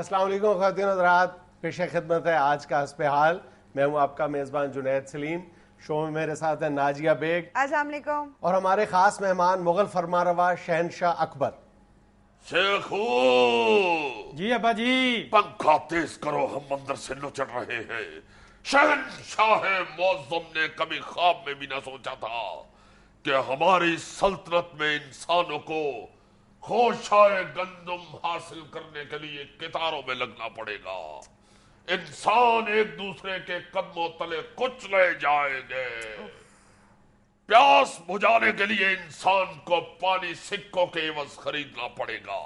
السلام علیکم خواتین و حضرات، پیش خدمت ہے آج کا حسب حال. میں ہوں آپ کا میزبان جنید سلیم. شو میں میرے ساتھ ہیں ناجیہ بیگ. السلام علیکم. اور ہمارے خاص مہمان مغل فرمانروا شہنشاہ اکبر. شیخو جی ابا جی. پنکھا تیز کرو، ہم اندر سے نچڑ رہے ہیں. شہنشاہ معظم نے کبھی خواب میں بھی نہ سوچا تھا کہ ہماری سلطنت میں انسانوں کو خوشائے گندم حاصل کرنے کے لیے کتاروں میں لگنا پڑے گا. انسان ایک دوسرے کے قدموں تلے کچلے جائیں گے. پیاس بجھانے کے لیے انسان کو پانی سکوں کے عوض خریدنا پڑے گا.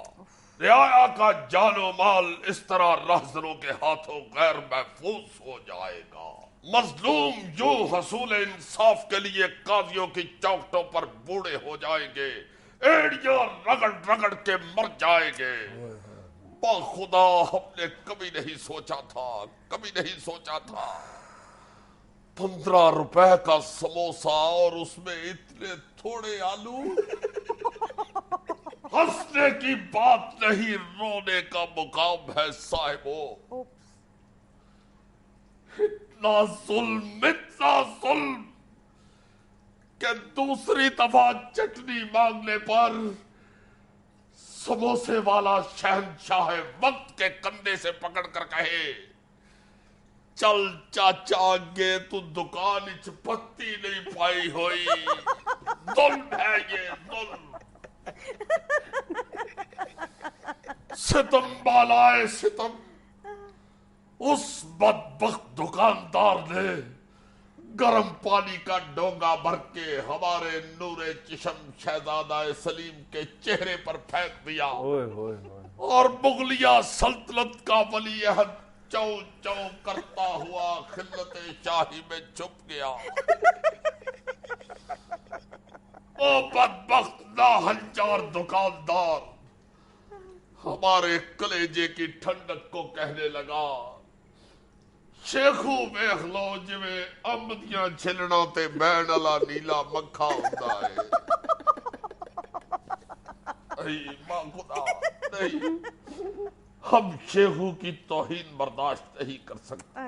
رعایا کا جان و مال اس طرح رہزنوں کے ہاتھوں غیر محفوظ ہو جائے گا. مظلوم جو حصول انصاف کے لیے قاضیوں کی چوکٹوں پر بوڑھے ہو جائیں گے، ایڑیاں رگڑ رگڑ کے مر جائیں گے. خدا ہم نے کبھی نہیں سوچا تھا 15 روپے کا سموسا اور اس میں اتنے تھوڑے آلو. ہنسنے کی بات نہیں، رونے کا مقام ہے صاحبو. اتنا ظلم کہ دوسری دفعہ چٹنی مانگنے پر سموسے والا شہنشاہ وقت کے کندھے سے پکڑ کر کہے، چل چاچا گے تو دکان اچ پتی نہیں پائی ہوئی. ظلم ہے یہ، ظلم. ستم بالائے ستم. اس بدبخت دکاندار نے گرم پانی کا ڈونگا بھر کے ہمارے نور چشم شہزادہ سلیم کے چہرے پر پھینک دیا اور مغلیہ سلطنت کا ولی عہد چو چو کرتا ہوا خلت شاہی میں چھپ گیا. او بدبخت ناہنجار دکاندار ہمارے کلیجے کی ٹھنڈک کو کہنے لگا، شیخو ویکھ لو جویں امب دیاں چھلڑاں تے بین والا نیلا مکھا ہوندا ہے. اے ماں خدا نہیں، ہم شیخو کی توہین برداشت نہیں کر سکتے،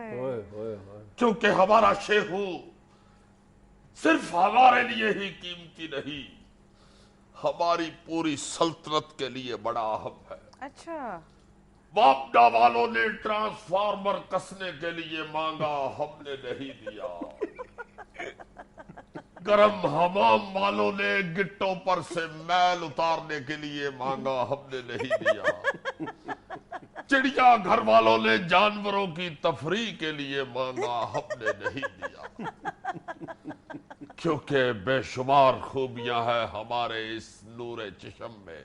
کیونکہ ہمارا شیخو صرف ہمارے لیے ہی قیمتی نہیں، ہماری پوری سلطنت کے لیے بڑا اہم ہے. اچھا. باپڈا والوں نے ٹرانسفارمر کسنے کے لیے مانگا، ہم نے نہیں دیا. گرم حمام والوں نے گٹوں پر سے میل اتارنے کے لیے مانگا، ہم نے نہیں دیا. چڑیا گھر والوں نے جانوروں کی تفریح کے لیے مانگا، ہم نے نہیں دیا. کیونکہ بے شمار خوبیاں ہیں ہمارے اس نور چشم میں.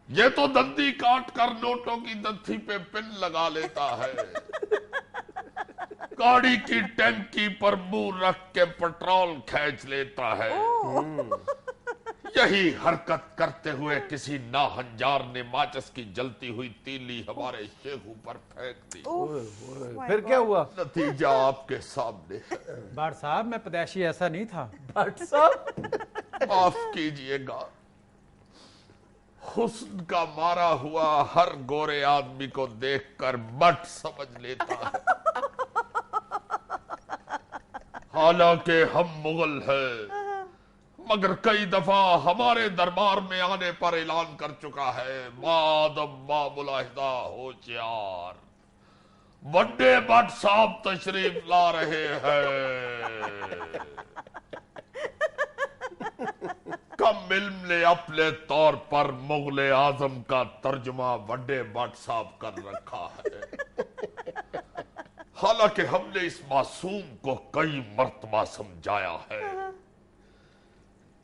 یہ تو دندی کاٹ کر نوٹوں کی دتھی پہ پن لگا لیتا ہے، گاڑی کی ٹینکی پر منہ رکھ کے پٹرول کھینچ لیتا ہے. یہی حرکت کرتے ہوئے کسی ناہنجار نے ماچس کی جلتی ہوئی تیلی ہمارے شیخو پر پھینک دی. پھر کیا ہوا؟ نتیجہ آپ کے سامنے ہے. بھٹ صاحب میں پیدائشی ایسا نہیں تھا. بھٹ صاحب معاف کیجئے گا، حسن کا مارا ہوا ہر گورے آدمی کو دیکھ کر بٹ سمجھ لیتا ہے. حالانکہ ہم مغل ہیں، مگر کئی دفعہ ہمارے دربار میں آنے پر اعلان کر چکا ہے، مادم ما ملاحدہ ہوشیار، بڑے بٹ صاحب تشریف لا رہے ہیں. کم علم نے اپنے طور پر مغل اعظم کا ترجمہ بڑے بٹ صاحب کر رکھا ہے. حالانکہ ہم نے اس معصوم کو کئی مرتبہ سمجھایا ہے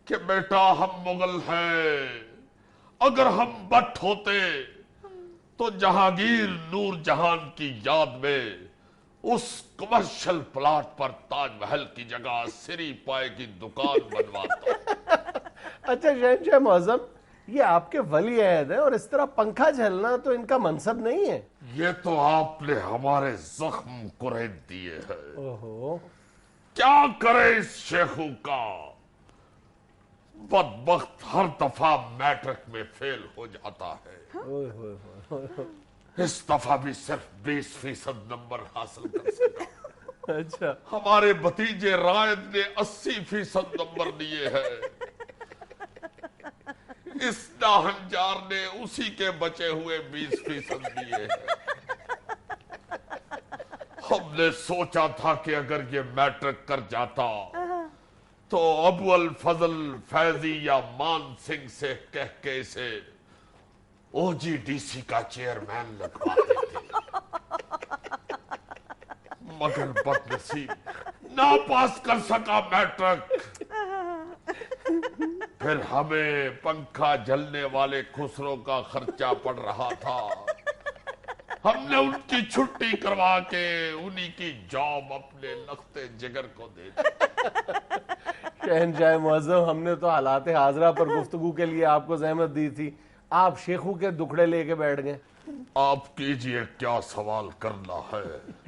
کہ بیٹا ہم مغل ہیں، اگر ہم بٹ ہوتے تو جہانگیر نور جہان کی یاد میں اس کمرشل پلاٹ پر تاج محل کی جگہ سری پائے کی دکان بنواتا. اچھا شہنشاہ معظم، یہ آپ کے ولی عہد ہیں اور اس طرح پنکھا جھلنا تو ان کا منصب نہیں ہے. یہ تو آپ نے ہمارے زخم کریت دیے ہیں. اوہو، کیا کرے اس شیخو کا، بدبخت ہر دفعہ میٹرک میں فیل ہو جاتا ہے. इस दफा भी सिर्फ 20% नंबर हासिल कर सका। अच्छा, हमारे भतीजे रायद ने 80% नंबर लिए हैं। इस नाहंजार ने उसी के बचे हुए 20% दिए हैं। हमने सोचा था कि अगर ये मैट्रिक कर जाता तो अबुल फजल फैजी या मान सिंह से कह के इसे ओजीडीसी का चेयरमैन लगवा देते, मगर बदनसीब ना पास कर सका मैट्रिक। फिर हमें पंखा जलने वाले खुसरो का खर्चा पड़ रहा था। हमने उनकी छुट्टी करवा के उन्हीं की जॉब अपने लखते जिगर को दे दी। शहनशाह मुअज्जम, हमने तो हालात हाजरा पर गुफ्तगू के लिए आपको जहमत दी थी, आप शेखू के दुखड़े लेके बैठ गए। आप कीजिए, क्या सवाल करना है।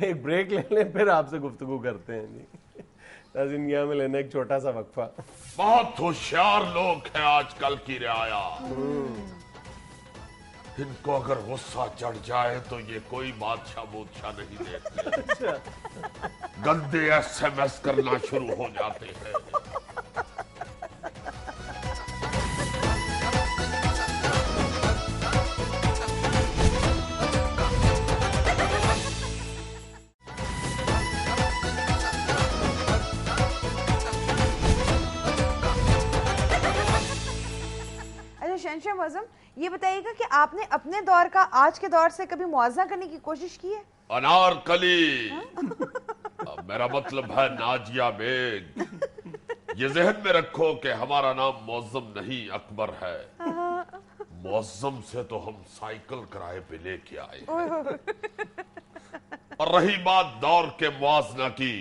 एक ब्रेक ले लें, फिर आपसे गुफ्तगू करते हैं जी। नाज़रीन, में लेना एक छोटा सा वक्फा। बहुत होशियार लोग हैं आजकल की रियाया। इनको अगर गुस्सा चढ़ जाए तो ये कोई बादशाह बूदशाह नहीं देखते। गंदे SMS करना शुरू हो जाते हैं। शहनशाह मुअज्जम, ये बताइएगा कि आपने अपने दौर का आज के दौर से कभी मुआवजा करने की कोशिश की है? अनारकली, मेरा मतलब है नाजिया बेग। ये जहन में रखो कि हमारा नाम मुअज्जम नहीं अकबर है। मुअज्जम से तो हम साइकिल किराए पे लेके आए हैं। और रही बात दौर के मुआजना की,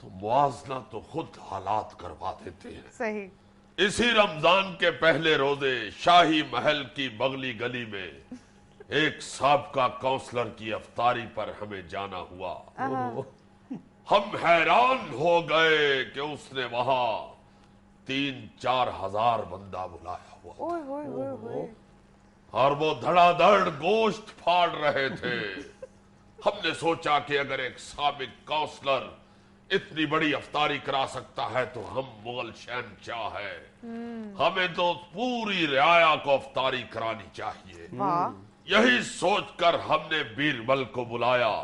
तो मुआजना तो खुद हालात करवा देते हैं। सही। इसी रमजान के पहले रोजे शाही महल की बगली गली में एक साबका काउंसलर की अफ्तारी पर हमें जाना हुआ। हम हैरान हो गए कि उसने वहां 3-4 हजार बंदा बुलाया हुआ और वो धड़ाधड़ गोश्त फाड़ रहे थे। हमने सोचा कि अगर एक साबिक काउंसलर इतनी बड़ी अफ्तारी करा सकता है तो हम मुगल शहनशाह है, हमें तो पूरी रियाया को अफ्तारी करानी चाहिए। यही सोचकर हमने बीरबल को बुलाया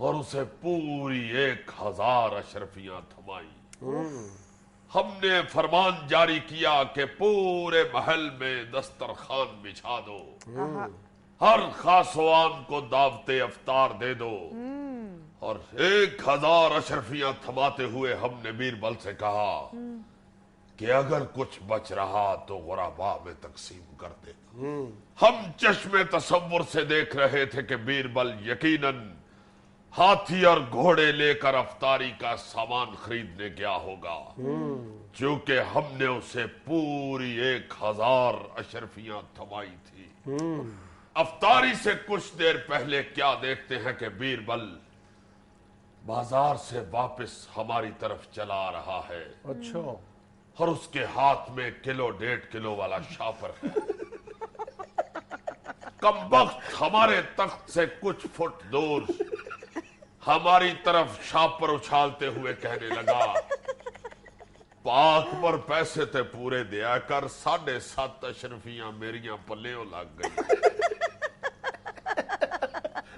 और उसे पूरी 1000 अशरफियां थमाई। हमने फरमान जारी किया कि पूरे महल में दस्तरखान बिछा दो, हर खासवान को दावते अफ्तार दे दो। और 1000 अशरफियां थमाते हुए हमने बीरबल से कहा कि अगर कुछ बच रहा तो गुराबा में तकसीम कर देगा। हम चश्मे तसव्वुर से देख रहे थे कि बीरबल यकीनन हाथी और घोड़े लेकर अफ्तारी का सामान खरीदने गया होगा, क्योंकि हमने उसे पूरी 1000 अशरफियां थमाई थी। अफ्तारी से कुछ देर पहले क्या देखते हैं कि बीरबल बाजार से वापस हमारी तरफ चला आ रहा है। अच्छा। और उसके हाथ में 1.5 किलो वाला शापर है। कमबख्त हमारे तख्त से कुछ फुट दूर हमारी तरफ शापर उछालते हुए कहने लगा, पाक पर पैसे ते पूरे दिया कर, 7.5 अशरफियां मेरियां पल्लेों लग गई।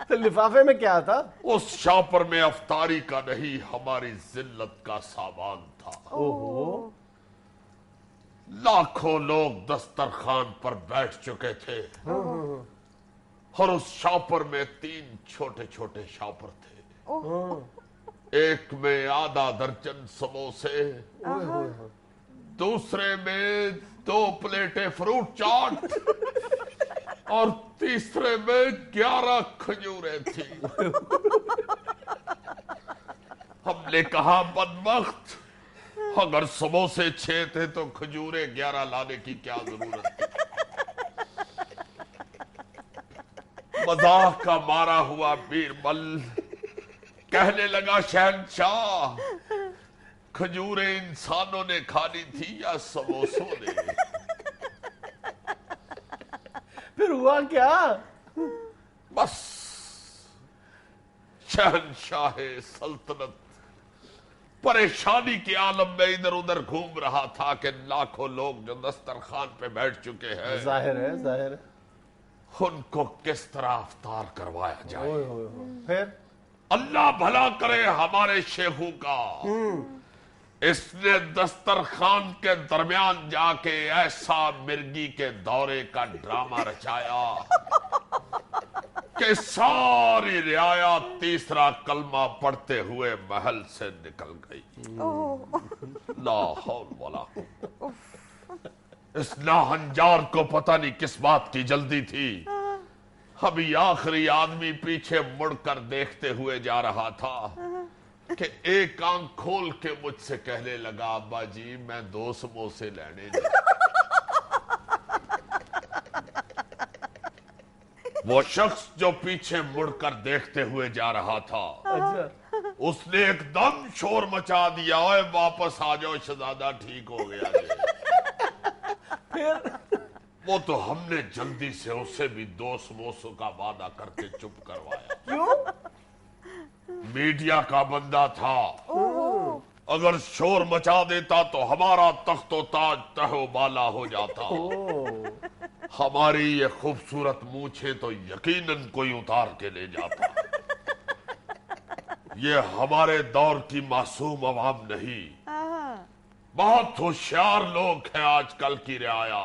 तो लिफाफे में क्या था? उस शापर में अफ्तारी का नहीं, हमारी जिल्लत का सामान था। ओहो। लाखों लोग दस्तरखान पर बैठ चुके थे और उस शापर में 3 छोटे छोटे शापर थे। एक में आधा दर्जन समोसे, दूसरे में 2 प्लेटें फ्रूट चाट और तीसरे में 11 खजूरें थी। हमने कहा, बदबख्त, अगर समोसे 6 थे तो खजूरें 11 लाने की क्या जरूरत थी। मजाक का मारा हुआ बीरबल कहने लगा, शहनशाह, खजूरें इंसानों ने खानी थी या समोसों ने? फिर हुआ क्या? बस शहनशाह सल्तनत परेशानी के आलम में इधर उधर घूम रहा था कि लाखों लोग जो दस्तरखान पे बैठ चुके हैं, जाहिर है उनको किस तरह अफ्तार करवाया जाए। फिर अल्लाह भला करे हमारे शेखू का। इसने दस्तरखान के दरमियान जाके ऐसा मिर्गी के दौरे का ड्रामा रचाया कि सारी रियाया तीसरा कलमा पढ़ते हुए महल से निकल गई। ला हौल वला इस नाहंजार को पता नहीं किस बात की जल्दी थी। अभी आखिरी आदमी पीछे मुड़कर देखते हुए जा रहा था कि एक आंख खोल के मुझसे कहने लगा, अब्बा जी मैं 2 समोसे लेने जा। वो शख्स जो पीछे मुड़कर देखते हुए जा रहा था, अच्छा उसने एकदम शोर मचा दिया, ओए वापस आ जाओ शहजादा ठीक हो गया फिर वो तो हमने जल्दी से उससे भी 2 समोसों का वादा करके चुप करवाया। क्यों? मीडिया का बंदा था, अगर शोर मचा देता तो हमारा तख्तो ताज तहो बाला हो जाता। हमारी ये खूबसूरत मूछें तो यकीनन कोई उतार के ले जाता। ये हमारे दौर की मासूम अवाम नहीं, बहुत होशियार लोग हैं आजकल की रियाया।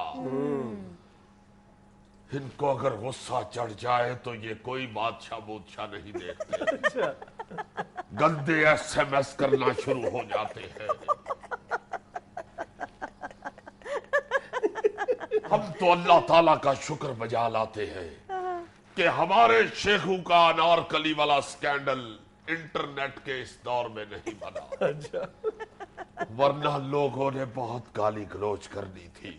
इनको अगर गुस्सा चढ़ जाए तो ये कोई बादशाह बूदशाह नहीं देखते, गंदे SMS करना शुरू हो जाते हैं। हम तो अल्लाह ताला का शुक्र बजा लाते हैं कि हमारे शेखू का अनारकली वाला स्कैंडल इंटरनेट के इस दौर में नहीं बना, वरना लोगों ने बहुत गाली गलौज करनी थी।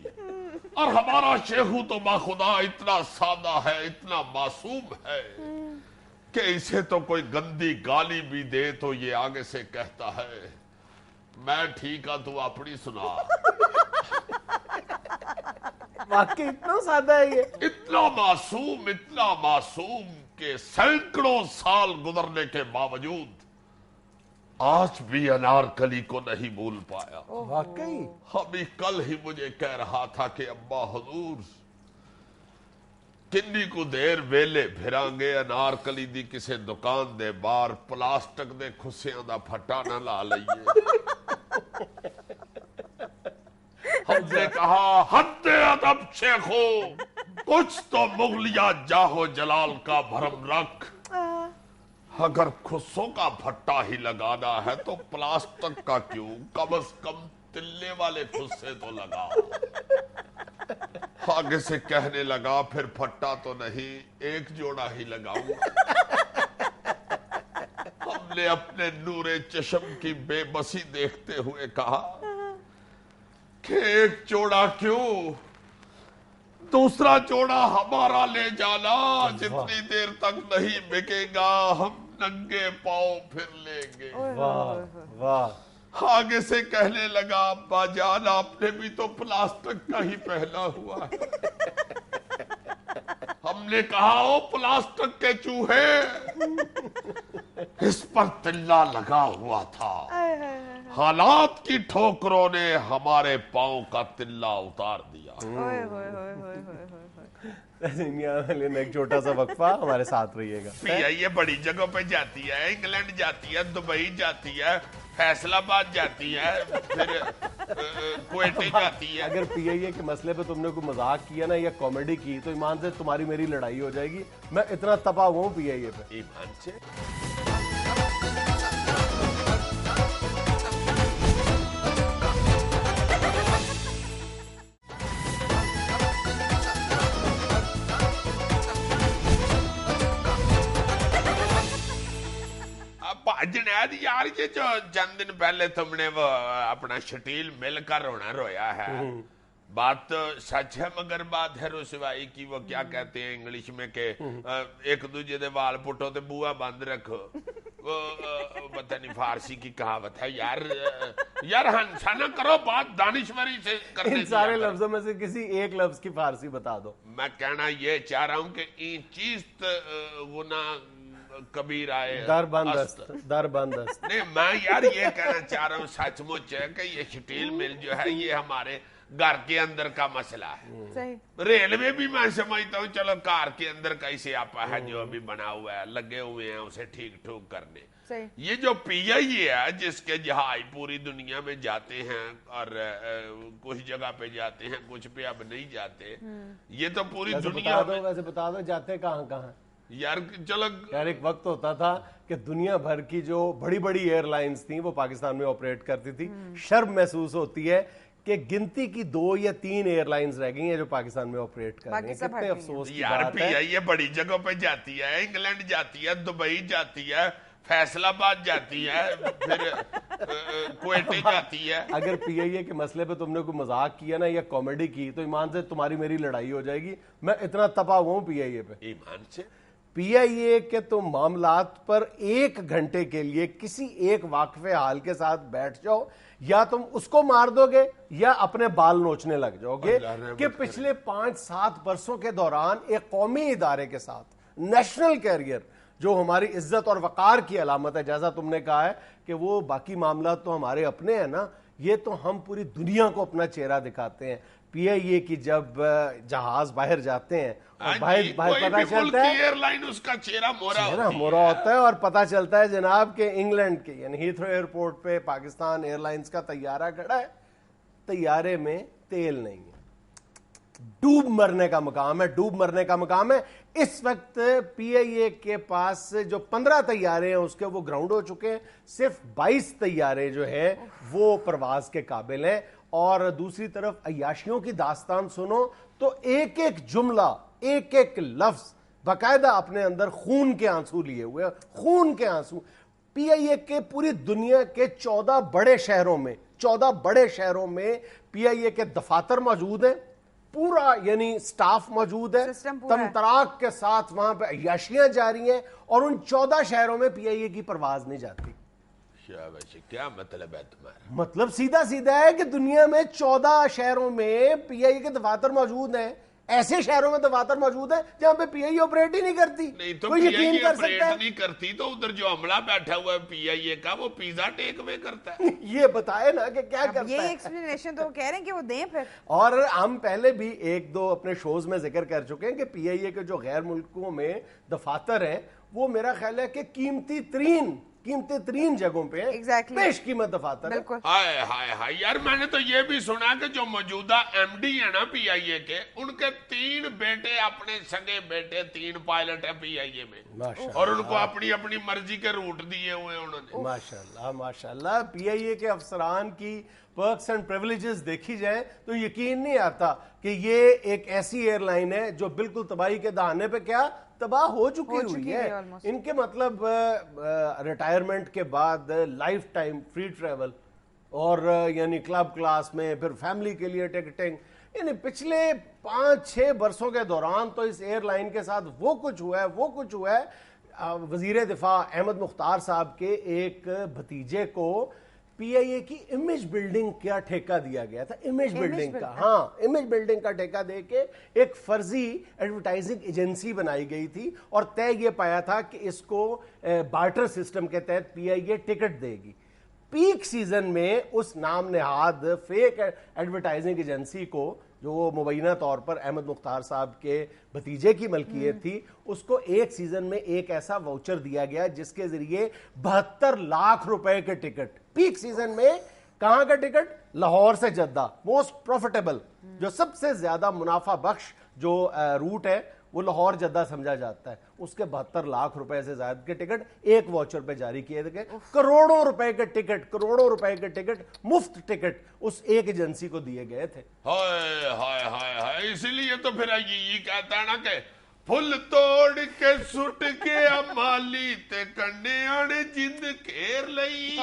और हमारा शेखू तो बाखुदा इतना सादा है, इतना मासूम है कि इसे तो कोई गंदी गाली भी दे तो ये आगे से कहता है, मैं ठीक है तू अपनी सुना। वाकई इतना सादा है ये? इतना मासूम के सैकड़ों साल गुजरने के बावजूद आज भी अनारकली को नहीं भूल पाया। वाकई अभी कल ही मुझे कह रहा था कि अब्बा हुजूर किन्नी को देर वेले फिरांगे, अनारकली दी किसे दुकान दे बाहर प्लास्टिक दे खुस्सियां दा फट्टा न ला लईए। हमने कहा हद्दे अदब शेखो, कुछ तो मुगलिया जाहो जलाल का भरम रख। अगर खुस्सों का भट्टा ही लगाना है तो प्लास्टिक का क्यों, कम से कम तिल्ले वाले खुस्से तो लगा। आगे से कहने लगा, फिर फट्टा तो नहीं, एक जोड़ा ही लगाऊंगा। हमने अपने नूरे चश्म की बेबसी देखते हुए कहा कि एक जोड़ा क्यों, दूसरा जोड़ा हमारा ले जाना, जितनी देर तक नहीं बिकेगा हम नंगे पांव फिर लेंगे। वाह वाह। आगे से कहने लगा, अब्बा जान आपने भी तो प्लास्टिक का ही पहना हुआ है। हमने कहा, ओ प्लास्टिक के चूहे, इस पर तिल्ला लगा हुआ था, हालात की ठोकरों ने हमारे पांव का तिल्ला उतार दिया। लेकिन एक छोटा सा वक्फा, हमारे साथ रहिएगा। ये बड़ी जगहों पे जाती है, इंग्लैंड जाती है, दुबई जाती है, फैसलाबाद जाती है, फिर कुवैत जाती है। अगर PIA के मसले पे तुमने कोई मजाक किया ना या कॉमेडी की तो ईमान से तुम्हारी मेरी लड़ाई हो जाएगी। मैं इतना तपा हुआ हूँ PIA पे। ईमान से जुनैद यार, ये जो चंद दिन पहले तुमने वो अपना शटील मिलकर रोया है, बात तो सच है, मगर बात है रुसवाई की। वो क्या कहते हैं इंग्लिश में के एक दूजे दे वाल पुटो ते बुआ बंद रखो। पता नहीं फारसी की कहावत है यार। यार हंसा ना करो, बात दानिशवरी से करने इन सारे लफ्जों में से किसी एक लफ्ज की फारसी बता दो। मैं कहना ये चाह रहा हूँ कि इन चीज गुना कबीर आए दरबंदस्त नहीं, मैं यार ये कहना चाह रहा हूँ सचमुच है कि ये स्टील मिल जो है ये हमारे घर के अंदर का मसला है। सही। रेलवे भी मैं समझता हूँ चलो घर के अंदर का इसे आपा है जो अभी बना हुआ है, लगे हुए हैं उसे ठीक ठूक करने। सही। ये जो PIA है जिसके जहाज पूरी दुनिया में जाते हैं और कुछ जगह पे जाते हैं, कुछ पे अब नहीं जाते, ये तो पूरी दुनिया में। वैसे बता दो जाते कहाँ कहाँ यार। चलो यार, एक वक्त होता था कि दुनिया भर की जो बड़ी बड़ी एयरलाइंस थी वो पाकिस्तान में ऑपरेट करती थी। शर्म महसूस होती है कि गिनती की 2 या 3 एयरलाइंस रह गई हैं जो पाकिस्तान में ऑपरेट कर रही हैं। कितने अफसोस की यार बात है। PIA बड़ी जगहों पे जाती है, इंग्लैंड जाती है, दुबई जाती है, फैसलाबाद जाती है, फिर कुवैत जाती है। अगर PIA के मसले पे तुमने कोई मजाक किया ना या कॉमेडी की तो ईमान से तुम्हारी मेरी लड़ाई हो जाएगी। मैं इतना तपा हुआ हूँ PIA पे। ईमान से PIA के तुम मामलात पर 1 घंटे के लिए किसी एक वाकफे हाल के साथ बैठ जाओ, या तुम उसको मार दोगे या अपने बाल नोचने लग जाओगे कि पिछले 5-7 वर्षों के दौरान एक कौमी इदारे के साथ नेशनल कैरियर जो हमारी इज्जत और वकार की अलामत है, जैसा तुमने कहा है कि वो बाकी मामला तो हमारे अपने हैं ना, ये तो हम पूरी दुनिया को अपना चेहरा दिखाते हैं। PIA की जब जहाज बाहर जाते हैं और बाहर पता चलता है एयरलाइन उसका चेहरा मोरा होता है और पता चलता है जनाब के इंग्लैंड के यानी हीथ्रो एयरपोर्ट पे पाकिस्तान एयरलाइंस का तैयारा खड़ा है, तैयारे में तेल नहीं है, डूब मरने का मकाम है, डूब मरने का मकाम है। इस वक्त PIA के पास जो 15 तैयारे हैं उसके वो ग्राउंड हो चुके हैं, सिर्फ 22 तैयारे जो है वो परवाज के काबिल हैं। और दूसरी तरफ अय्याशियों की दास्तान सुनो तो एक एक जुमला, एक एक लफ्ज बाकायदा अपने अंदर खून के आंसू लिए हुए, खून के आंसू। PIA के पूरी दुनिया के 14 बड़े शहरों में PIA के दफातर मौजूद हैं, पूरा यानी स्टाफ मौजूद है, तमतराक के साथ वहां पे अय्याशियां जारी हैं और उन 14 शहरों में PIA की परवाज नहीं जाती। क्या मतलब है तुम्हारा? मतलब सीधा सीधा है कि दुनिया में 14 शहरों में PIA के दफातर मौजूद हैं, ऐसे शहरों में दफातर मौजूद है जहां पे PIA ऑपरेट ही नहीं करती। नहीं तो कोई यकीन कर सकता है? नहीं करती तो उधर जो अमला बैठा हुआ है PIA का वो पिज्जा टेक अवे करता है। ये बताए ना कि क्या करता ये है। एक्सप्लेनेशन तो कह रहे हैं कि वो दें फिर। और हम पहले भी 1-2 अपने शोज में जिक्र कर चुके हैं कि PIA के जो गैर मुल्कों में दफातर हैं वो मेरा ख्याल है कि कीमती तरीन जगहों पे पेश कीमत दफातर है। हाय हाय हाय यार, मैंने तो ये भी सुना कि जो मौजूदा MD है ना PIA के, उनके 3 बेटे, अपने सगे बेटे 3 पायलट है PIA में, और उनको अपनी अपनी मर्जी के रूट दिए हुए उन्होंने। माशाल्लाह माशाल्लाह। PIA के अफसरान की पर्क्स एंड प्रिविलेजेस देखी जाए तो यकीन नहीं आता कि ये एक ऐसी एयरलाइन है जो बिल्कुल तबाही के दहाने पे क्या तबाह हो चुकी हुई है। इनके मतलब रिटायरमेंट के बाद लाइफ टाइम फ्री ट्रेवल और यानी क्लब क्लास में, फिर फैमिली के लिए टिकटिंग, यानी पिछले 5-6 वर्षों के दौरान तो इस एयरलाइन के साथ वो कुछ हुआ है। वजीर दिफा अहमद मुख्तार साहब के एक भतीजे को PIA की इमेज बिल्डिंग का ठेका दिया गया था, इमेज बिल्डिंग का ठेका देके एक फर्जी एडवर्टाइजिंग एजेंसी बनाई गई थी और तय ये पाया था कि इसको बार्टर सिस्टम के तहत PIA टिकट देगी। पीक सीजन में उस नाम नेहाद फेक एडवर्टाइजिंग एजेंसी को, जो मुबैना तौर पर अहमद मुख्तार साहब के भतीजे की मलकियत थी, उसको एक सीजन में एक ऐसा वाउचर दिया गया जिसके जरिए 72 लाख रुपए के टिकट, पीक सीजन में कहां का टिकट, लाहौर से जद्दा, मोस्ट प्रॉफिटेबल, जो सबसे ज्यादा मुनाफा बख्श जो रूट है वो लाहौर जद्दा समझा जाता है, उसके 72 लाख रुपए से ज्यादा के टिकट एक वाउचर पे जारी किए गए। करोड़ों रुपए के टिकट, मुफ्त टिकट उस एक एजेंसी को दिए गए थे। हाय हाय हाय हाय, इसीलिए तो फिर ये कहता है ना कि फुल तोड़ के सुट के अमाली ते कंडे आने जिंद घेर लई।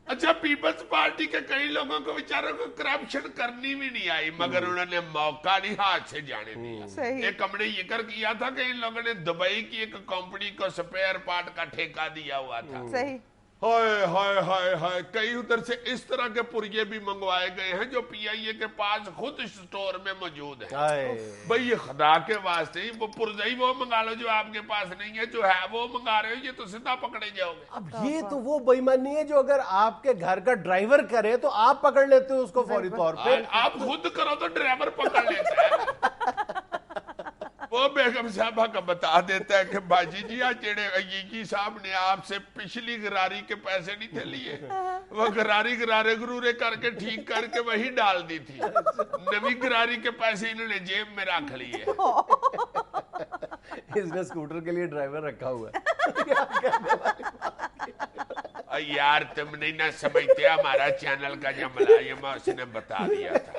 अच्छा, पीपल्स पार्टी के कई लोगों को बेचारों को करप्शन करनी भी नहीं आई, मगर उन्होंने मौका नहीं हाथ से जाने दिया। सही। एक हमने जिक्र किया था कि इन लोगों ने दुबई की एक कंपनी को स्पेयर पार्ट का ठेका दिया हुआ था। सही। हाय हाय हाय हाय, कई उधर से इस तरह के पुर्जे भी मंगवाए गए हैं जो पीआईए के पास खुद स्टोर में मौजूद है। हाय। भाई ये खुदा के वास्ते ही वो पुर्जा ही वो मंगा लो जो आपके पास नहीं है, जो है वो मंगा रहे हो, ये तो सीधा पकड़े जाओगे। अब ये तो वो बेईमानी है जो अगर आपके घर का ड्राइवर करे तो आप पकड़ लेते हो उसको फौरी तौर पे। आप खुद करो तो ड्राइवर पकड़ लेता है। वो बेगम साहबा का बता देता है कि बाजी जी आज जेड़े अय्यी साहब ने आपसे पिछली गरारी के पैसे नहीं थे लिए, वो गरारी गरारे गुरूरे करके ठीक करके वही डाल दी थी, नवी गरारी के पैसे इन्होंने जेब में रख लिए। इसने स्कूटर के लिए ड्राइवर रखा हुआ है। यार तुम नहीं ना समझते, हमारा चैनल का जो मुलाजिम है उसने बता दिया था।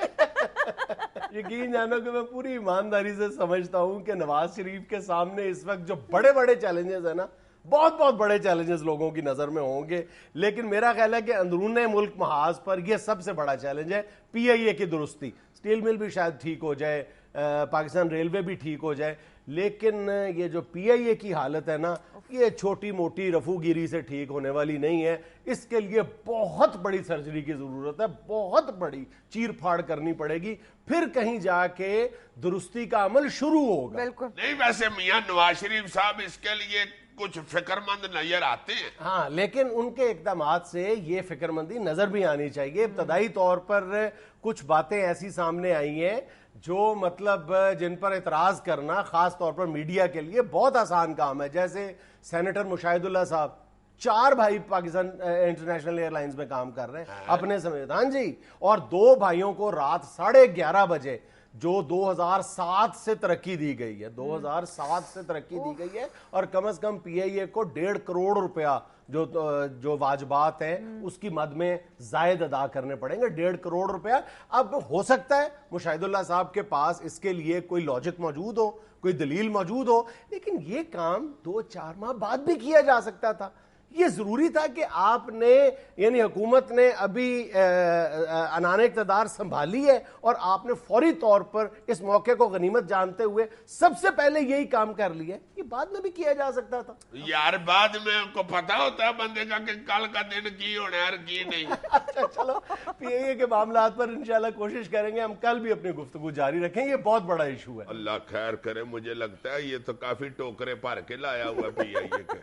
यकीन जानो कि मैं पूरी ईमानदारी से समझता हूं कि नवाज शरीफ के सामने इस वक्त जो बड़े बड़े चैलेंजेस है ना, बहुत बहुत बड़े चैलेंजेस लोगों की नजर में होंगे, लेकिन मेरा ख्याल है कि अंदरूने मुल्क महाज पर यह सबसे बड़ा चैलेंज है पीआईए की दुरुस्ती। स्टील मिल भी शायद ठीक हो जाए, पाकिस्तान रेलवे भी ठीक हो जाए, लेकिन ये जो पीआईए की हालत है ना, ये छोटी मोटी रफूगिरी से ठीक होने वाली नहीं है। इसके लिए बहुत बड़ी सर्जरी की जरूरत है, बहुत बड़ी चीर फाड़ करनी पड़ेगी, फिर कहीं जाके दुरुस्ती का अमल शुरू होगा। बिल्कुल नहीं, वैसे मियां नवाज शरीफ साहब इसके लिए कुछ फिक्रमंद नजर आते हैं। हाँ, लेकिन उनके इकदामात से ये फिक्रमंदी नजर भी आनी चाहिए। इब्तदाई तौर पर कुछ बातें ऐसी सामने आई हैं जो मतलब जिन पर एतराज करना खास तौर पर मीडिया के लिए बहुत आसान काम है। जैसे सेनेटर मुशाहिदुल्लाह साहब, 4 भाई पाकिस्तान इंटरनेशनल एयरलाइंस में काम कर रहे हैं अपने संविधान जी, और 2 भाइयों को रात 11:30 बजे जो 2007 से तरक्की दी गई है, 2007 से तरक्की दी गई है, और कम से कम पीआईए को 1.5 करोड़ रुपया जो वाजबात हैं उसकी मद में जायद अदा करने पड़ेंगे, 1.5 करोड़ रुपया। अब हो सकता है मुशाहिदुल्लाह साहब के पास इसके लिए कोई लॉजिक मौजूद हो, कोई दलील मौजूद हो, लेकिन ये काम 2-4 माह बाद भी किया जा सकता था। ये जरूरी था कि आपने, यानी हुकूमत ने अभी अनाने इक़्तिदार संभाली है और आपने फौरी तौर पर इस मौके को गनीमत जानते हुए सबसे पहले यही काम कर लिया। ये बाद में भी किया जा सकता था यार, बाद में उनको पता होता है बंदे का कि कल का दिन की होना है की नहीं। अच्छा चलो, पीआईए के मामला पर इंशाल्लाह कोशिश करेंगे, हम कल भी अपनी गुफ्तगू जारी रखेंगे। ये बहुत बड़ा इशू है। अल्लाह खैर करे, मुझे लगता है ये तो काफी टोकरे भर के लाया हुआ पीआईए के।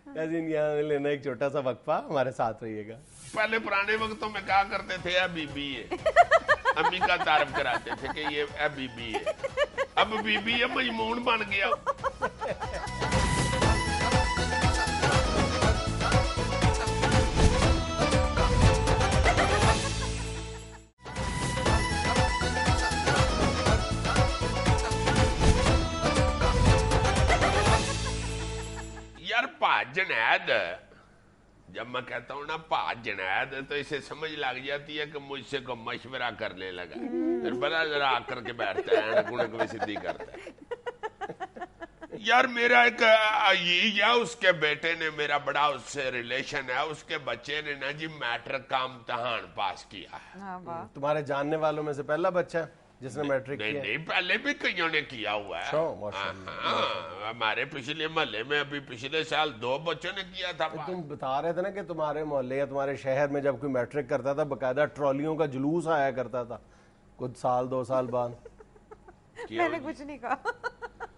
यहाँ लेना एक छोटा सा वक्फा, हमारे साथ रहिएगा। पहले पुराने वक्तों में कहा करते थे या बीबी है, अम्मी का तारफ कराते थे कि ये बीबी है, अब बीबी है मजमून बन गया। जुनैद, जब मैं कहता हूँ ना जुनैद, तो इसे समझ लग जाती है कि मुझसे को मशवरा करने लगा, फिर बड़ा जरा आकर के बैठता है, गुणे को भी सीधी करता है। यार मेरा एक ये या उसके बेटे ने, मेरा बड़ा उससे रिलेशन है, उसके बच्चे ने ना जी मैट्रिक का इम्तिहान पास किया है। तुम्हारे जानने वालों में से पहला बच्चा जिसने मैट्रिक किया? नहीं, पहले भी कईयों ने किया हुआ है। हमारे पिछले मोहल्ले में अभी पिछले साल 2 बच्चों ने किया था। तुम बता रहे थे ना कि तुम्हारे मोहल्ले या तुम्हारे शहर में जब कोई मैट्रिक करता था बकायदा ट्रॉलियों का जुलूस आया करता था कुछ साल 2 साल बाद। मैंने कुछ नहीं कहा।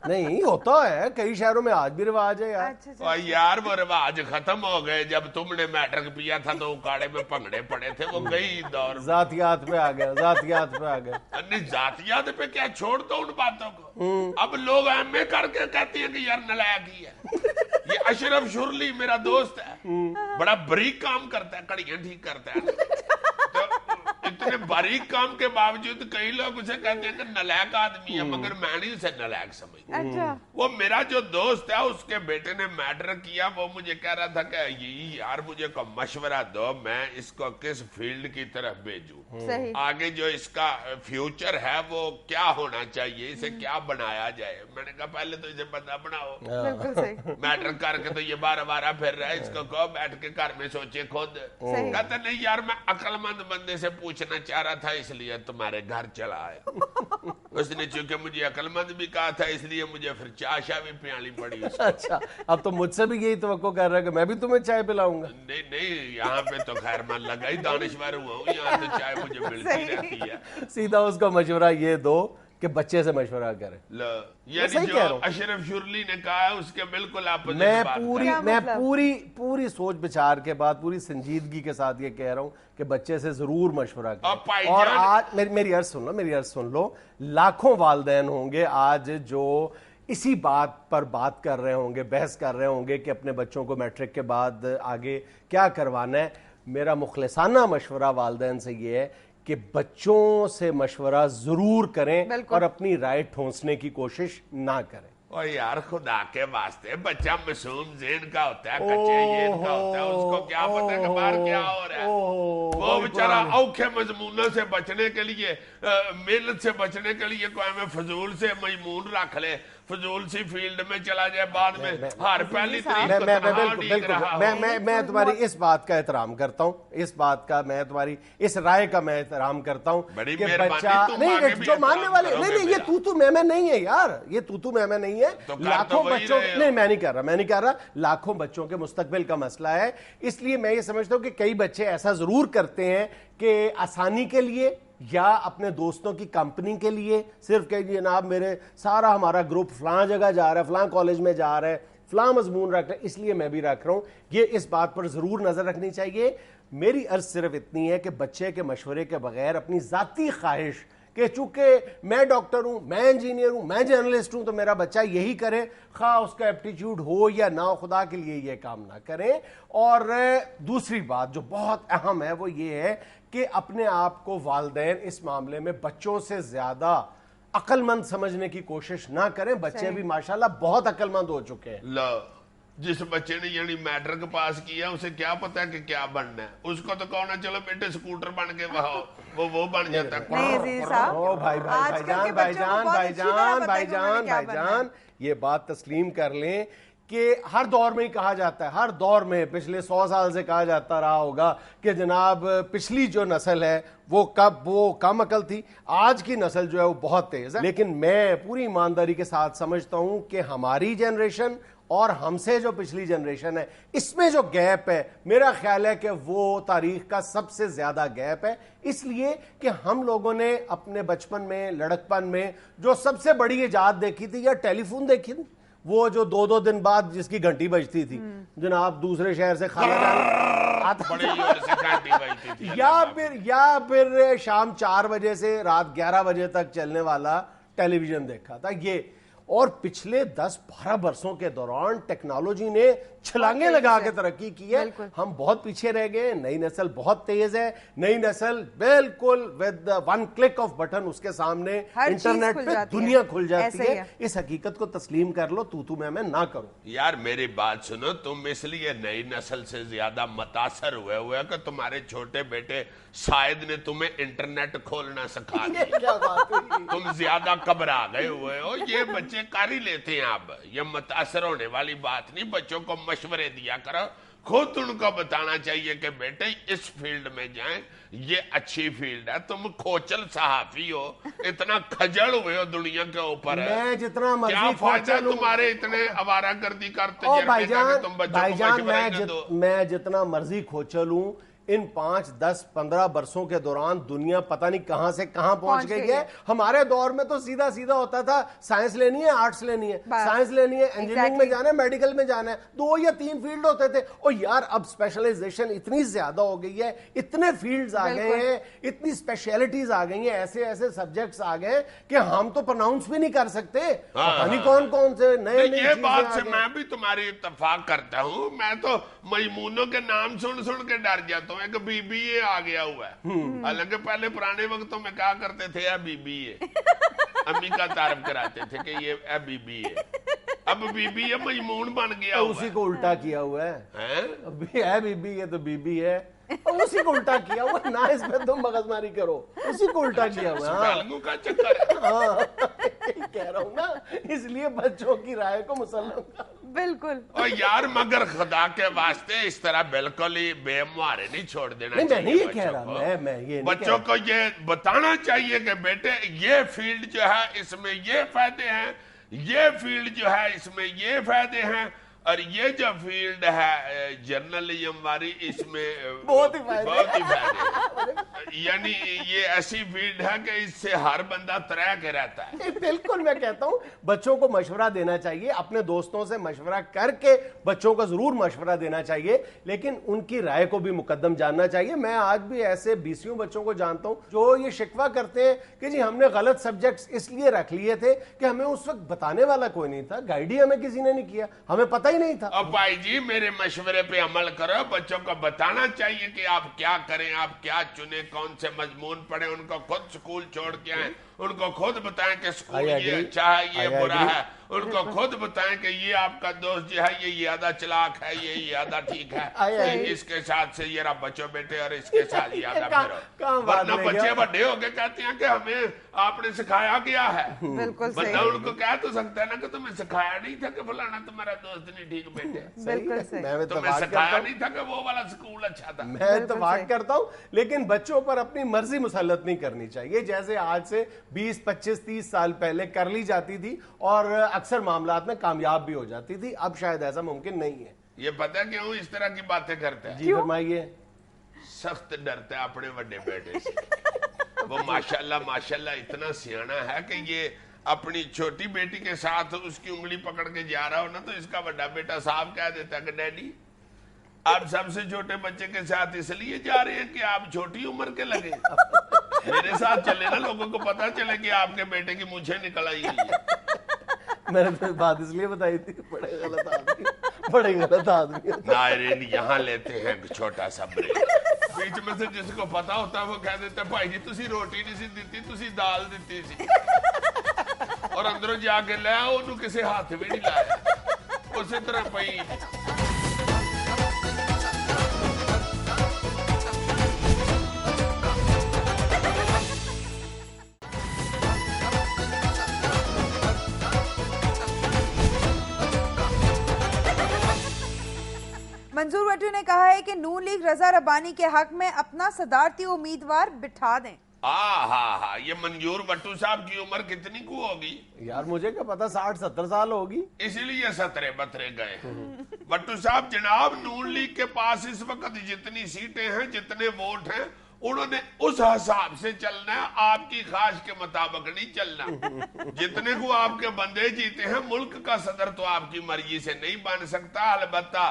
नहीं होता है, कई शहरों में आज भी रिवाज है यार। अच्छा। यार वो रिवाज खत्म हो गए, जब तुमने मैट्रिक पिया था तो उकाड़े में भंगड़े पड़े थे, वो गई दौर। जातियात पे आ गया, जातियात पे आ गया। नहीं, जातियात पे क्या, छोड़ दो उन बातों को। अब लोग एमए करके कहते हैं कि यार नलायक ही है। ये अशरफ शुरली मेरा दोस्त है, बड़ा बरीक काम करता है, कड़ियां ठीक करता है, तो اتنے باریک کام کے باوجود کئی لوگ اسے کہتے ہیں کہ نالائق آدمی ہے، مگر میں نہیں اسے نالائق سمجھتا۔ اچھا وہ میرا جو دوست ہے اس کے بیٹے نے میٹرک کیا، وہ مجھے کہہ رہا تھا کہ یار مجھے کو مشورہ دو میں اس کو کس فیلڈ کی طرف بھیجوں، صحیح آگے جو اس کا فیوچر ہے وہ کیا ہونا چاہیے، اسے کیا بنایا جائے۔ میں نے کہا پہلے تو اسے بندہ بناؤ، بالکل صحیح میٹرک کر کے تو یہ بارہ بارہ پھر رہا ہے، اس کو کہو بیٹھ کے گھر میں سوچے خود۔ صحیح۔ کہتا نہیں یار میں عقل مند بندے سے پوچھنا چاہ رہا تھا اس لیے تمہارے گھر چلا آیا۔ اس نے چونکہ مجھے عقل مند بھی کہا تھا اس لیے مجھے پھر چائے شاہ بھی پیانی پڑی اس کو۔ اچھا اب تو مجھ سے بھی یہی توقع کر رہا ہے کہ میں بھی تمہیں چائے پلاؤں گا۔ نہیں یہاں پہ تو خیر من لگا ہی دانشور ہوا ہوں، یہاں تو چائے مجھے ملتی رہتی ہے۔ سیدھا اس کو مشورہ یہ دو کہ بچے سے مشورہ کرے۔ یعنی صحیح جو کہہ رہا ہوں۔ اشرف شرلی نے کہا ہے اس کے بالکل اپوزٹ میں بات پوری کیا میں مطلب؟ پوری سوچ بچار کے بعد پوری سنجیدگی کے ساتھ یہ کہہ رہا ہوں کہ بچے سے ضرور مشورہ اب کریں۔ بھائی اور جان- آج میری عرض سن لو، لاکھوں والدین ہوں گے آج جو اسی بات پر بات کر رہے ہوں گے، بحث کر رہے ہوں گے کہ اپنے بچوں کو میٹرک کے بعد آگے کیا کروانا ہے۔ میرا مخلصانہ مشورہ والدین سے یہ ہے کہ بچوں سے مشورہ ضرور کریں بالکل۔ اور اپنی رائے ٹھونسنے کی کوشش نہ کریں۔ اور یار خدا کے واسطے بچہ معصوم ذہن کا ہوتا ہے، کچے ذہن کا ہوتا ہے، اس کو کیا پتا کہ باہر کیا ہو رہا ہے۔ وہ بیچارہ اوکھے مضمونوں سے بچنے کے لیے، محنت سے بچنے کے لیے کوئی میں فضول سے میمون رکھ لے، فضول سی فیلڈ میں چلا جائے، بعد میں ہر پہلی تاریخ کو تنہا ڈیگ رہا ہو۔ میں تمہاری اس بات کا احترام کرتا ہوں، اس بات کا میں تمہاری اس رائے کا میں احترام کرتا ہوں بڑی کہ مہربانی، بچہ تم آگے بھی جو ماننے احترام والے کرو گے نہیں، یہ تو میں نہیں ہے یار، یہ تو میں نہیں ہے۔ تو کر لاکھوں تو وہی بچوں رہے ہو۔ نہیں، میں نہیں کر رہا، لاکھوں بچوں کے مستقبل کا مسئلہ ہے۔ اس لیے میں یہ سمجھتا ہوں کہ کئی بچے ایسا ضرور کرتے ہیں کہ آسانی کے لیے یا اپنے دوستوں کی کمپنی کے لیے، صرف کہ جناب میرے سارا ہمارا گروپ فلاں جگہ جا رہا ہے، فلاں کالج میں جا رہا ہے، فلاں مضمون رکھ رہا ہے، اس لیے میں بھی رکھ رہا ہوں۔ یہ اس بات پر ضرور نظر رکھنی چاہیے۔ میری عرض صرف اتنی ہے کہ بچے کے مشورے کے بغیر اپنی ذاتی خواہش کہ چونکہ میں ڈاکٹر ہوں، میں انجینئر ہوں، میں جرنلسٹ ہوں تو میرا بچہ یہی کرے، خواہ اس کا ایپٹیچیوڈ ہو یا نہ ہو، خدا کے لیے یہ کام نہ کریں۔ اور دوسری بات جو بہت اہم ہے وہ یہ ہے کہ اپنے آپ کو والدین اس معاملے میں بچوں سے زیادہ عقل مند سمجھنے کی کوشش نہ کریں۔ بچے بھی ماشاءاللہ بہت عقل مند ہو چکے ہیں۔ جس بچے نے یعنی میٹرک پاس کیا اسے کیا پتا ہے کہ کیا بننا ہے، اس کو تو کہنا چلو بیٹے سکوٹر بن کے وہ بن جاتا ہے۔ نہیں عزیز صاحب، او بھائی آج کل کے بچوں کو بہت اچھی طرح پتہ ہے کہ انہوں نے کیا بننا ہے۔ یہ بات تسلیم کر لیں کہ ہر دور میں ہی کہا جاتا ہے، ہر دور میں پچھلے 100 سال سے کہا جاتا رہا ہوگا کہ جناب پچھلی جو نسل ہے وہ کم عقل تھی، آج کی نسل جو ہے وہ بہت تیز ہے۔ لیکن میں پوری ایمانداری کے ساتھ سمجھتا ہوں کہ ہماری جنریشن اور ہم سے جو پچھلی جنریشن ہے اس میں جو گیپ ہے، میرا خیال ہے کہ وہ تاریخ کا سب سے زیادہ گیپ ہے، اس لیے کہ ہم لوگوں نے اپنے بچپن میں، لڑکپن میں جو سب سے بڑی ایجاد دیکھی تھی یا ٹیلی فون دیکھی تھی، وہ جو 2 دن بعد جس کی گھنٹی بجتی تھی، جناب دوسرے شہر سے کھانا یا پھر شام 4 بجے سے رات 11 بجے تک چلنے والا ٹیلی ویژن دیکھا تھا۔ یہ اور پچھلے 10-12 برسوں کے دوران ٹیکنالوجی نے چھلانگیں لگا کے ترقی کی ہے، ہم بہت پیچھے رہ گئے۔ نئی نسل بہت تیز ہے، نئی نسل بالکل with one click of button اس کے سامنے انٹرنیٹ پہ دنیا کھل جاتی ہے۔ اس حقیقت کو تسلیم کر لو، تو میں نہ کروں۔ یار میری بات سنو، تم اس لیے نئی نسل سے زیادہ متاثر ہوئے کہ تمہارے چھوٹے بیٹے شاید نے تمہیں انٹرنیٹ کھولنا سکھا دیا، تم زیادہ گھبرا گئے ہوئے ہو۔ یہ بچے کر ہی لیتے ہیں، اب یہ متاثر ہونے والی بات نہیں۔ بچوں کو مشورے دیا کرو، خود ان کو بتانا چاہیے کہ بیٹے اس فیلڈ میں جائیں، یہ اچھی فیلڈ ہے۔ تم کھوچل صحافی ہو، اتنا کھجڑ ہوئے ہو دنیا کے اوپر ہے، میں جتنا کیا مرضی فائدہ تمہارے اتنے آوارہ گردی کرتے تجربے کا کہ تم بچوں کو مشورہ ہی نہ دو۔ میں جتنا مرضی کھوچلوں، ان 5-10-15 برسوں کے دوران دنیا پتہ نہیں کہاں سے کہاں پہنچ گئی ہے۔ ہمارے دور میں تو سیدھا ہوتا تھا، سائنس لینی ہے، آرٹس لینی ہے، سائنس لینی ہے، انجینئرنگ میں جانا ہے، میڈیکل میں جانا ہے، 2 یا 3 فیلڈ ہوتے تھے۔ اور یار اب اسپیشلائزیشن اتنی زیادہ ہو گئی ہے، اتنے فیلڈز آ گئے ہیں، اتنی اسپیشلٹیز آ گئی ہیں، ایسے سبجیکٹس آ گئے کہ ہم تو پرناؤنس بھی نہیں کر سکتے، پتہ نہیں کون سے نئے یہ بات سے میں بھی تمہاری اتفاق کرتا ہوں۔ میں تو میمونوں کے نام سن کے ڈر جاتا ہوں۔ हैं कि BBA आ गया हुआ है, हालांकि पहले पुराने वक्तों में कहा करते थे BBA, अम्मी का तारीफ कराते थे कि ये BBA, अब BBA मजमून बन गया हुआ उसी को उल्टा किया हुआ है, है? अभी है बीबी है तो बीबी है, उसी को उल्टा किया हुआ ना, इसमें तुम मगजमारी करो, उसी को उल्टा किया हुआ है। स्पेलिंगों का चक्कर है। हाँ, कह रहा हूँ ना, इसलिए बच्चों की राय को मुसल्लम कर। बिल्कुल। और यार मगर खुदा के वास्ते इस तरह बिल्कुल ही बेमुहारे नहीं छोड़ देना नहीं, मैं नहीं ये बच्चों कह रहा, को। मैं ये नहीं बच्चों कह को ये बताना चाहिए कि बेटे ये फील्ड जो है इसमें ये फायदे हैं, ये फील्ड जो है इसमें ये फायदे हैं, और ये जो फील्ड है जर्नलिज्म वाली इसमें बहुत ही फायदे हैं। यानी ये ऐसी फील्ड है कि इससे हर बंदा तरह के रहता है। रहा। बिल्कुल, मैं कहता हूं बच्चों को मशवरा देना चाहिए, अपने दोस्तों से मशवरा करके बच्चों को जरूर मशवरा देना चाहिए, लेकिन उनकी राय को भी मुकद्दम जानना चाहिए। मैं आज भी ऐसे 20 बच्चों को जानता हूं जो ये शिकवा करते हैं कि जी हमने गलत सब्जेक्ट्स इसलिए रख लिए थे कि हमें उस वक्त बताने वाला कोई नहीं था, गाइड ही हमें किसी ने नहीं किया, हमें पता ही नहीं था। अब भाई जी मेरे मशवरे पे अमल करो, बच्चों को बताना चाहिए कि आप क्या करें, आप क्या चुने, कौन से मजमून पढ़े, उनको खुद स्कूल छोड़ के आए, उनको खुद बताएं कि स्कूल ये अच्छा है ये बुरा है, उनको खुद बताएं कि ये आपका दोस्त जो है ये ज्यादा चलाक है, ये ज्यादा ठीक है, इसके साथ से ये बच्चों बेटे और इसके साथ ज्यादा फिरो। वरना बच्चे बड़े होके कहते हैं कि हमें आपने सिखाया गया है। बिल्कुल सही। बंदा उनको कह तो सकता है ना कि तुम्हें सिखाया नहीं था कि फलाना तुम्हारा दोस्त नहीं ठीक बेटे, बिल्कुल सही। मैं तुम्हें इत्तेफाक सिखाया करता हूं, नहीं था कि वो वाला स्कूल अच्छा था। मैं इत्तेफाक करता हूं, लेकिन बच्चों पर अपनी मर्जी मुसल्लत नहीं करनी चाहिए, जैसे आज से 20, 25, 30 साल पहले कर ली जाती थी और अक्सर मामलात में कामयाब भी हो जाती थी। अब शायद ऐसा मुमकिन नहीं है। ये पता क्यों इस तरह की बातें करते हैं? जी फरमाइए। सख्त डरता है अपने बड़े बेटे से। वो माशाल्लाह इतना सियाना है कि ये अपनी छोटी बेटी के साथ उसकी उंगली पकड़ के जा रहा हो ना, तो इसका बड़ा बेटा साहब कह देता है कि डैडी आप सबसे छोटे बच्चे के साथ इसलिए जा रहे हैं कि आप छोटी उम्र के लगे, मेरे साथ चले ना, लोगों को पता चले कि आपके बेटे की मुझे निकल आई है। मैंने तो बात इसलिए बताई थी, बड़े गलत आदमी नायरीन यहाँ लेते हैं एक छोटा सा ब्रेक। बीच में से जिसको पता होता है वो कह देता है भाई जी तुसी रोटी नहीं सी दी, तुसी दाल दी सी, और अंदरों जाके ले ओनू किसी हाथ भी नहीं लाया, उसी तरह पई। मंजूर भट्टू ने कहा है कि नून लीग रजा रब्बानी के हक में अपना सदारती उम्मीदवार बिठा दें। हाँ, ये मंजूर भट्टू साहब की उम्र कितनी को होगी यार? मुझे क्या पता, 60-70 साल होगी, इसीलिए 17-32 गए। भट्टू साहब जनाब, नून लीग के पास इस वक्त जितनी सीटें हैं, जितने वोट हैं, उन्होंने उस हिसाब से चलना है, आपकी ख्वाहिश के मुताबिक नहीं चलना। जितने को आपके बंदे जीते हैं, मुल्क का सदर तो आपकी मर्जी से नहीं बन सकता, अलबत्ता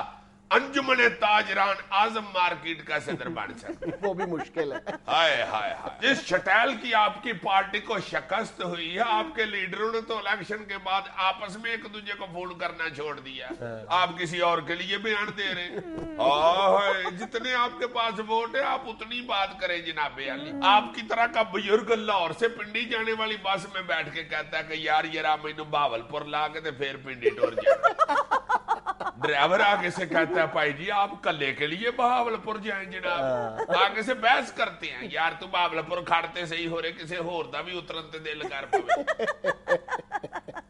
अंजुमन ताजरान आजम मार्केट का सदर बन सकता, वो भी मुश्किल है। हाय हाय हाय, जिस शटैल की आपकी पार्टी को शिकस्त हुई है, आपके लीडरों ने तो इलेक्शन के बाद आपस में एक दूसरे को फोन करना छोड़ दिया, आप किसी और के लिए बयान दे रहे। जितने आपके पास वोट है आप उतनी बात करें जनाबे अली। आपकी तरह का बुजुर्ग लाहौर से पिंडी जाने वाली बस में बैठ के कहता है कि यार जरा मैनू बहावलपुर ला के फिर पिंडी टुर जाए। ड्राइवर आगे से कहता है भाई जी आप कल्ले के लिए बहावलपुर जाएं जनाब। आगे से बहस करते हैं, यार तू बहावलपुर खड़ते सही हो रहे, किसी होर दा भी उतरन ते दिल कर पवे।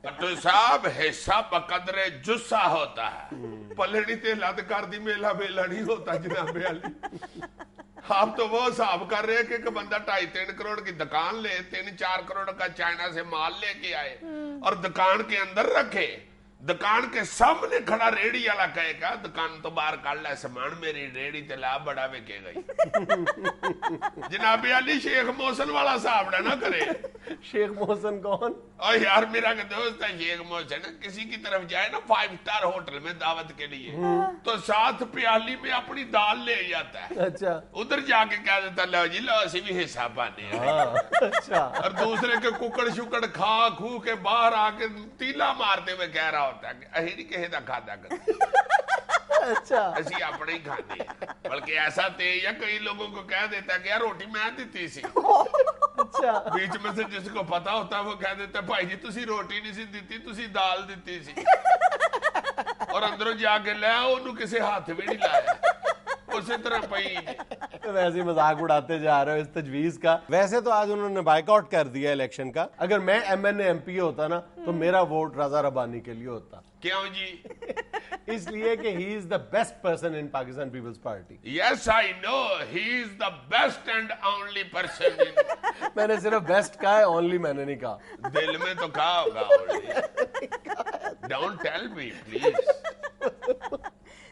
भट्टू साहब हिस्सा बकदरे जुस्सा होता है, पलड़ी ते लद कर दी मेला मेला नहीं होता जनाबे अली। आप तो वो हिसाब कर रहे हैं कि एक बंदा 2.5-3 करोड़ की दुकान ले, 3-4 करोड़ का चाइना से माल लेके आए और दुकान के अंदर रखे, दुकान के सामने खड़ा रेड़ी वाला कहेगा दुकान तो बाहर काट ला सामान, मेरी रेड़ी ते ला बड़ा वेके गई। जनाबे अली शेख मोहसन वाला साहब ना करे। शेख मोहसन कौन? और यार मेरा दोस्त है शेख मोहसन, किसी की तरफ जाए ना 5 स्टार होटल में दावत के लिए, तो साथ प्याली में अपनी दाल ले जाता है। अच्छा, उधर जाके कह देता लो जी लो असी भी हिस्सा पाने हैं। अच्छा। और दूसरे के कुकड़ शुकड़ खा खू के बाहर आके तीला मारते हुए कह रहा होता है कि अही नहीं कहे दा खादा कर। اچھا اسی اپنے ہی کھانے ہیں. بلکہ ایسا تے یا کئی لوگوں کو کہہ دیتا ہے کہ یار روٹی میں دیتی سی, اچھا بیچ میں سے جس کو پتا ہوتا ہے وہ کہہ دیتا ہے بھائی جی تسی روٹی نہیں سی دیتی, تسی دال دیتی سی, اور اندروں جا کے لے آؤ انہوں کسی ہاتھ بھی نہیں لایا, اسی طرح پئی. ویسے مذاق اڑاتے جا رہے ہو اس تجویز کا. ویسے تو آج انہوں نے بائک آؤٹ کر دیا الیکشن کا. اگر میں MNA-MP ہوتا نا تو میرا ووٹ رضا ربانی کے لیے ہوتا. کیوں جی؟ اس لیے کہ he is the best person in Pakistan Peoples Party. Yes, I know. He is the best and only person in... میں نے صرف بیسٹ کہا ہے, اونلی میں نے نہیں کہا. دل میں تو کہا ہوگا already. Don't tell me, please.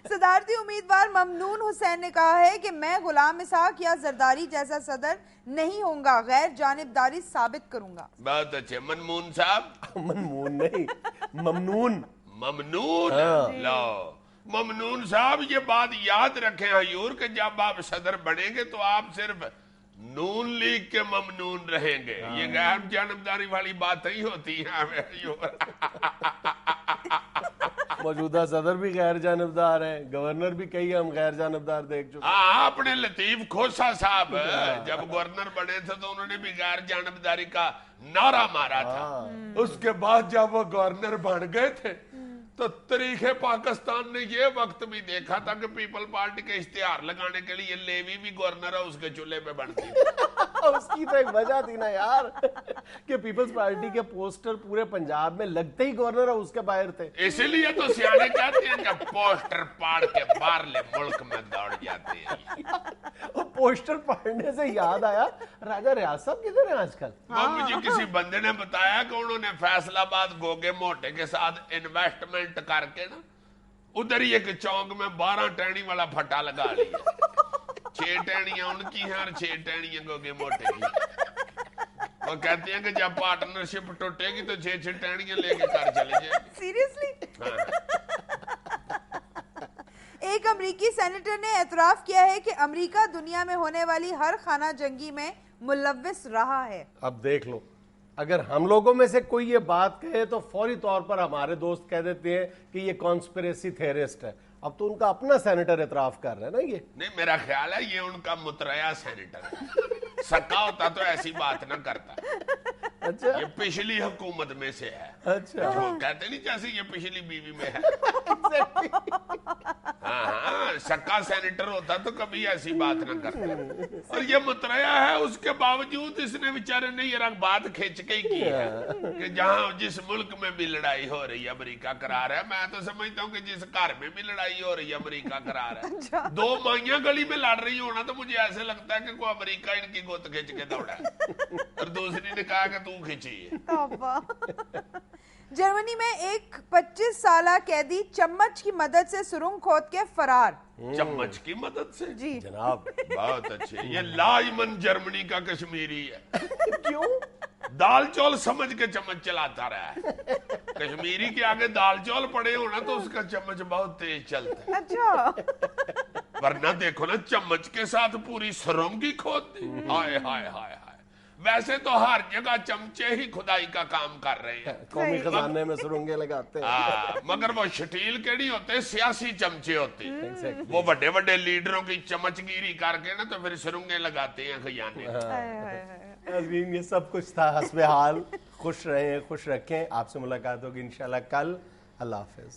صدارتی امیدوار ممنون حسین نے کہا ہے کہ میں غلام اسحاق یا زرداری جیسا صدر نہیں ہوں گا, غیر جانبداری ثابت کروں گا. بہت اچھے. منمون صاحب, ممنون نہیں, ممنون. ممنون. لو ممنون صاحب یہ بات یاد رکھیں حضور کہ جب آپ صدر بنیں گے تو آپ صرف نون لیگ کے ممنون رہیں گے. یہ غیر جانبداری والی بات نہیں ہوتی ہے حضور. موجودہ صدر بھی غیر جانبدار ہیں, گورنر بھی کئی ہم غیر جانبدار دیکھ چکے. ہاں, اپنے لطیف کھوسا صاحب جب گورنر بنے تھے تو انہوں نے بھی غیر جانبداری کا نعرہ مارا تھا. اس کے بعد جب وہ گورنر بن گئے تھے تو تاریخ پاکستان نے یہ وقت بھی دیکھا تھا کہ پیپل پارٹی کے اشتہار لگانے کے لیے لیوی بھی گورنر ہے اس کے چولہے پہ بنتی. اس کی تو ایک وجہ تھی نا یار کہ پیپلز پارٹی کے پوسٹر پورے پنجاب میں لگتے ہی گورنر ہاؤس کے باہر تھے. اسی لیے تو سیانے کہتے ہیں کہ پوسٹر پاڑ کے باہرلے ملک میں دوڑ جاتے ہیں. وہ پوسٹر پڑھنے سے یاد آیا, راجہ ریاض صاحب کدھر ہیں آج کل؟ وہ مجھے کسی بندے نے بتایا کہ انہوں نے فیصل آباد گوگے موٹے کے ساتھ انویسٹمنٹ کر کے نا ادھر ہی ایک چونک میں 12 ٹہنی والا پھٹا لگا لیا. 6 ٹہنیاں ان کی ہیں اور 6 ٹہنیاں گوگے موٹے کی. وہ کہتے ہیں کہ جب پارٹنرشپ ٹوٹے گی تو 6 ٹہنیاں لے کے کر چلے جائیں گے. سیریسلی؟ ایک امریکی سینیٹر نے اعتراف کیا ہے کہ امریکہ دنیا میں ہونے والی ہر خانہ جنگی میں ملوث رہا ہے. اب دیکھ لو, اگر ہم لوگوں میں سے کوئی یہ بات کہے تو فوری طور پر ہمارے دوست کہہ دیتے ہیں کہ یہ کانسپریسی تھیورسٹ ہے. اب تو ان کا اپنا سینیٹر اعتراف کر رہا ہے نا. یہ نہیں, میرا خیال ہے یہ ان کا متریا سینیٹر ہے. سکا ہوتا تو ایسی بات نہ کرتا. اچھا یہ پچھلی حکومت میں سے ہے. اچھا جو کہتے نہیں جیسے یہ پچھلی بیوی میں ہے. ہاں, سکا سینیٹر ہوتا تو کبھی ایسی بات نہ کرتا. اور یہ متریا ہے, اس کے باوجود اس نے بیچارے نے یہ بات کھینچ کے ہی کی ہے کہ جہاں جس ملک میں بھی لڑائی ہو رہی ہے امریکہ کرا رہا ہے. میں تو سمجھتا ہوں کہ جس گھر میں بھی لڑائی ہو رہی ہے امریکہ کرا رہا ہے. 2 مائیاں گلی میں لڑ رہی ہونا تو مجھے ایسے لگتا ہے کہ کوئی امریکہ ان کی گوت کھینچ کے دوڑا ہے اور دوسری نے کہا کہ تو کھینچی ہے. جرمنی میں ایک 25 سالہ قیدی چمچ کی مدد سے سرنگ کھود کے فرار. چمچ کی مدد سے؟ جی جناب, بہت اچھے. یہ لائمن جرمنی کا کشمیری ہے. کیوں؟ دال چول سمجھ کے چمچ چلاتا رہا ہے. کشمیری کے آگے دال چول پڑے ہونا تو اس کا چمچ بہت تیز چلتا ہے. اچھا, ورنہ دیکھو نا چمچ کے ساتھ پوری سرنگ ہی کھود دی. ہائے ہائے ہائے ہائے. ویسے تو ہر جگہ چمچے ہی خدائی کا کام کر رہے ہیں. قومی خزانے میں سرنگیں لگاتے ہیں. مگر وہ شٹیل کے نہیں ہوتے, سیاسی چمچے ہوتے. وہ بڑے بڑے لیڈروں کی چمچ گیری کر کے نا تو پھر سرنگیں لگاتے ہیں خزانے. عظیم, یہ سب کچھ تھا حسب حال. خوش رہیں, خوش رکھیں. آپ سے ملاقات ہوگی انشاءاللہ کل. اللہ حافظ.